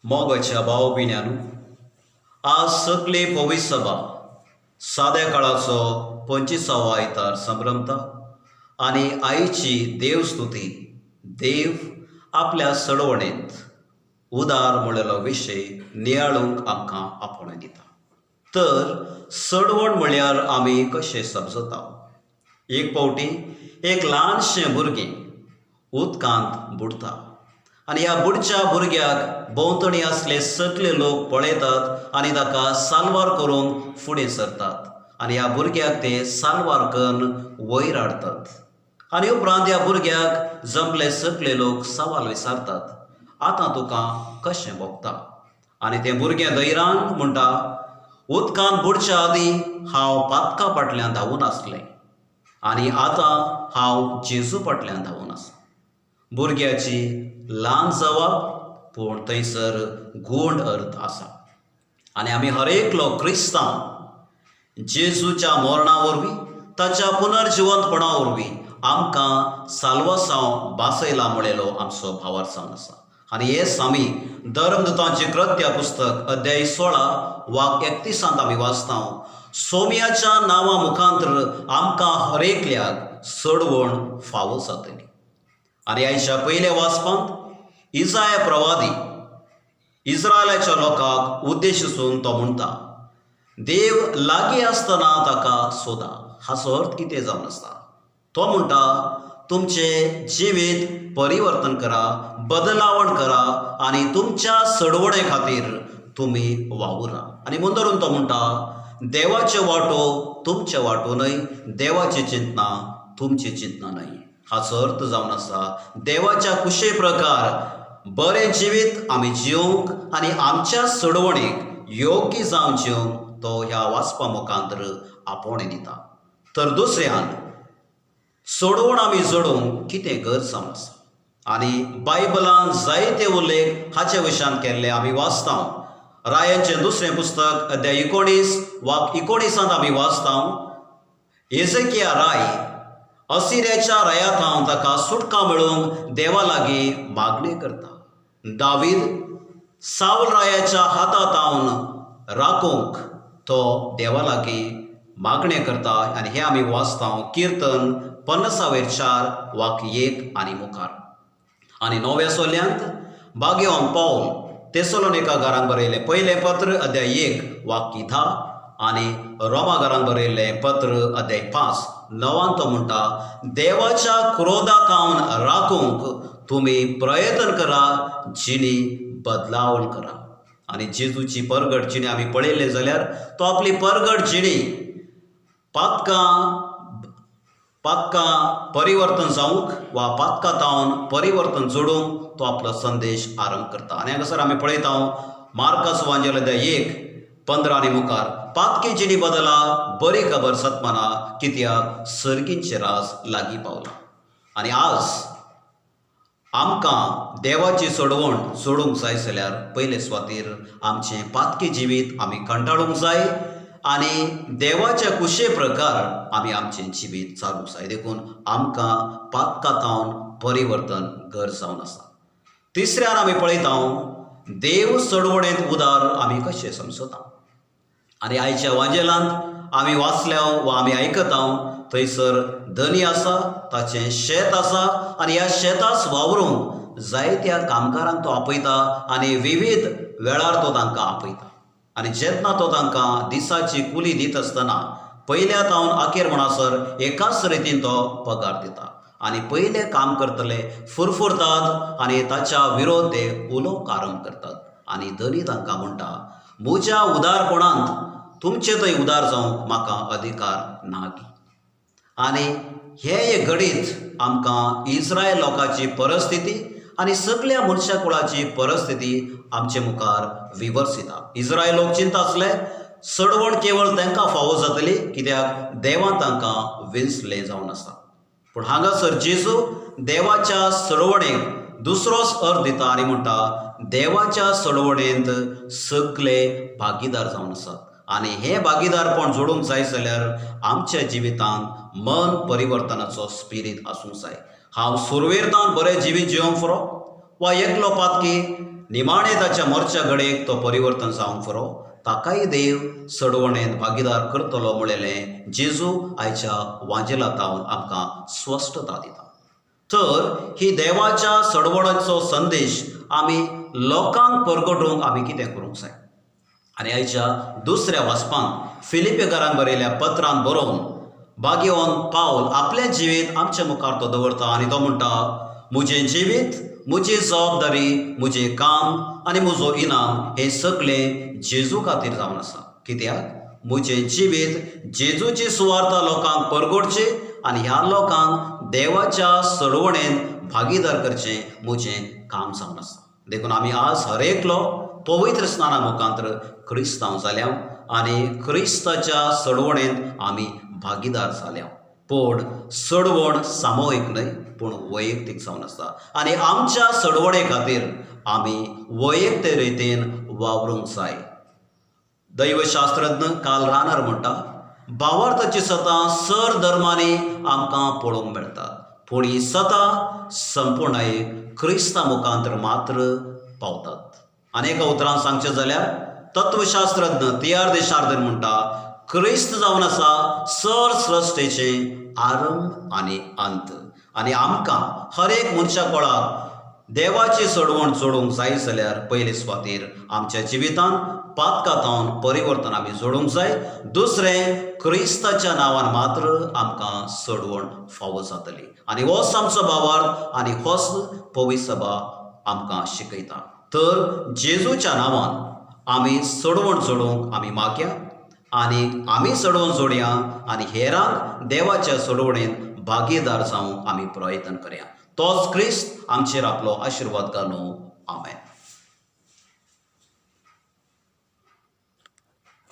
मोगाच्या भाव भिण्यानू आज सगळे पवित्र सभा साद्या काळाचो 25वा आयतार संभ्रमता आणि आईची देवस्तुती देव आपल्या सडवणेंत उदार म्हणलेलो विशय नियाळूंक आमकां आपणे दिता। तर सडवण म्हळ्यार आमी कशें समजता। एक फावटी एक ल्हानशें भुरगें उदकांत बुडता आनी ह्या बुडच्या भुरग्याक भोंवतणी असले सगळे लोक पळयतात आनी ताका साल्वार करूंक फुडें सरतात आनी ह्या भुरग्याक ते साल्वार करून वयर हाडतात आनी उपरांत ह्या भुरग्याक जमले सगळे लोक सवाल विचारतात, आतां तुका कशें भोगता? आनी तें भुरगें धैर्यान म्हणटा, उदकांत बुडच्या आदीं हांव पातका फाटल्यान धांवून आसलें आनी आतां हांव जेजू फाटल्यान धांवून आसा। भुरग्याची ल्हान जबाब पूण थंयसर गूढ अर्थ आसा। आनी आमी हर एकलो क्रिस्तांव जेजूच्या मरणा वरवीं ताच्या पुनर्जिवंतपणा वरवीं आमकां साल्वासांव बासयला म्हणलेलो आमचो भावार्थान आसा। आनी हेच आमी धर्मदुतांची कृत्या पुस्तक अध्याय 16 वाक 31 आमी वाचतां, सोम्याच्या नांवा मुखांतर आमकां हर एकल्याक सडवण फावो जातली। आनी आयच्या पयल्या वाचपांत इसाया प्रवादी इस्रायलाच्या लोकांक उद्देशून तो म्हणटा, देव लागीं आसतना ताका सोदा। हाचो अर्थ कितें जावन आसा? तो म्हणटा, तुमचे जिवीत परिवर्तन करा, बदलावण करा आनी तुमच्या सडवणे खातीर तुमी वावुरा। आनी म्हणून तो म्हणटा, देवाचे वाटो तुमचे वाटो न्हय, देवाची चिंतना तुमची चिंतना न्हय। हाचो अर्थ जावन आसा, देवाच्या कुशे प्रकार बरें जिवीत आमी जिवंक आनी आमच्या सडवणेक योग्य जावन जिवंक तो ह्या वाचपा मुखांतर आपणे दिता। तर दुसऱ्यान सडवण आमी जडोवंक कितें गरज जावन आसा आनी बायबलान जायते उल्लेख हाचे विशयान केल्ले आमी वाचता। रायांचें दुसरें पुस्तक अध्याय 19 वाक 19 आमी वाचता, एजेकिया राय असिऱ्याच्या रायांत ताका सुटका मेळूंक देवा लागीं मागणी करता। दावीद साऊल रायाच्या हातांत राखूंक तो देवा लागीं मागणें करता आनी हे आमी वाचता किर्तन 50:4 वाक 1 आनी मुखार। आनी नव्या सोल्यांत बागेवन पावल तेसलोनिकांकारांक बरयलें पयलें पत्र अध्याय 1 वाक 10 आनी रोमाकारांक बरयल्लें पत्र अध्याय 5 9 तो म्हणटा, देवाच्या क्रोधाकावन राखूंक तुमी प्रयत्न करा, जिणी बदलावण करा। आनी जेजूची परगट जिणी आमी पळयले जाल्यार तो आपली परगट जिणी पातकां परिवर्तन जावंक वा पातकां तावन परिवर्तन जोडूंक तो आपलो संदेश आरंभ करता। आनी हांगासर आमी पळयता मार्कास वांजेल अध्याय 1 15 आनी मुखार, पातकी जिणी बदला, बरी खबर सत्मना, कित्याक सर्गींचे राज लागीं पावला। आनी आज आमकां देवाची सडवण सोडूंक जाय जाल्यार पयले सुवातेर आमचें पातकी जिवीत आमी कंटाळूंक जाय आनी देवाच्या कुशे प्रकार आमी आमचें जिवीत चालूंक जाय। देखून आमकां पातकातावन परिवर्तन गरज जावन आसा। तिसऱ्यान आमी पळयता, देव सडवणेंत उदार आमी कशें समजता। आनी आयच्या वांजेलांत आमी वाचल्या वा आमी आयकता, थंयसर धनी आसा, ताचें शेत आसा आनी ह्या शेतास वावरूंक जायत्या कामगारांक तो आपयता आनी विविध वेळार तो तांकां आपयता। आनी जेन्ना तो तांकां दिसाची कुली दित आसतना पयल्या तावन अखेर म्हणसर एकाच रितीन तो पगार दिता आनी पयले काम करतले फुरफुरतात आनी ताच्या विरोध ते उलोवंक आरंभ करतात। आनी धनी तांकां म्हणटा, म्हज्या उदारपणांत तुमचे थंय उदार जावंक म्हाका अधिकार ना की। आनी हे घडीत आमकां इस्रायल लोकांची परिस्थिती आनी सगळ्या मनशा कुळाची परिस्थिती आमचे मुखार विवर्सिता। इस्रायल लोक चिंता आसले सडवण केवळ तांकां फावो जातली कित्याक देवान तांकां विंचलें जावन आसा। पूण हांगासर जेजू देवाच्या सडवणेक दुसरोच अर्थ दिता आनी म्हणटा, देवाच्या सडवणेंत सगळे भागीदार जावन आसात आनी हे भागीदारपण जोडूंक जाय जाल्यार आमच्या जिवितांत मन परिवर्तनाचो स्पिरीट आसूंक जाय। हांव सुरवेरतान बरें जिवीत जिवंक फुरो वा एकलो पातकी निमाणे ताच्या मोर्च्या घडयेक तो परिवर्तन जावंक फुरो ताकाय देव सडवणेंत भागीदार करतलो म्हणलेलें जेजू आयच्या वांजेलांतावन आमकां स्पश्टता दिता. तर ही देवाच्या सडवणाचो संदेश आमी लोकांक परगटूंक आमी कितें करूंक जाय. आनी आयच्या दुसऱ्या वाचपान फिलिपेकारांक बरयल्या पत्रांत बरोवन बागेवन पावल आपलें जिवीत आमच्या मुखार तो दवरता आनी तो म्हणटा, म्हजें जिवीत, म्हजी जबाबदारी, म्हजें काम आनी म्हजो इनाम हें सगळें जेजू खातीर जावन आसा. कित्याक म्हजें जिवीत जेजूची सुवार्ता लोकांक परगडची आनी ह्या लोकांक देवाच्या सडवणेंत भागीदार करचें म्हजें काम जावन आसा. देखून आमी आज हर एकलो पवित्र स्नाना मुखांतर क्रिस्तांव जाल्या आनी क्रिस्ताच्या सडवणेंत आमी भागीदार जाल्या. पूण सडवण सामुहीक न्हय पूण वैयक्तीक जावन आसा आनी आमच्या सडवणे खातीर आमी वैयक्तीक रितीन वावरूंक जाय. दैवशास्त्रज्ञ कार्ल रानर म्हणटा, भावार्थाची सतां सर धर्मांनी आमकां पळोवंक मेळटात पूण ही सतां संपूर्णयेक क्रिस्ता मुखांतर मात्र पावतात. आनी एका उतरान सांगचें जाल्यार तत्वशास्त्रज्ञ तियार देशार्दन म्हणटा, क्रिस्त जावन आसा सर सृश्टेचें आरंभ आनी अंत. आनी आमकां हर एक मनशा कोळाक देवाची सडवण जोडूंक जाय जाल्यार पयले सुवातेर आमच्या जिवितांत पातकातावन परिवर्तन आमी जोडूंक जाय. दुसरें, क्रिस्ताच्या नांवान मात्र आमकां सडवण फावो जातली आनी होच आमचो भावार्थ आनी होच पवित्र सभा आमकां शिकयता. तर जेजूच्या नांवान आमी सडवण जोडूंक आमी मागया आनी आमी सडवण जोडया आनी हेरांक देवाच्या सडवणेंत भागीदार जावंक आमी प्रयत्न करया. तोच क्रिस्त आमचेर आपलो आशिर्वाद घालूं. आमेन.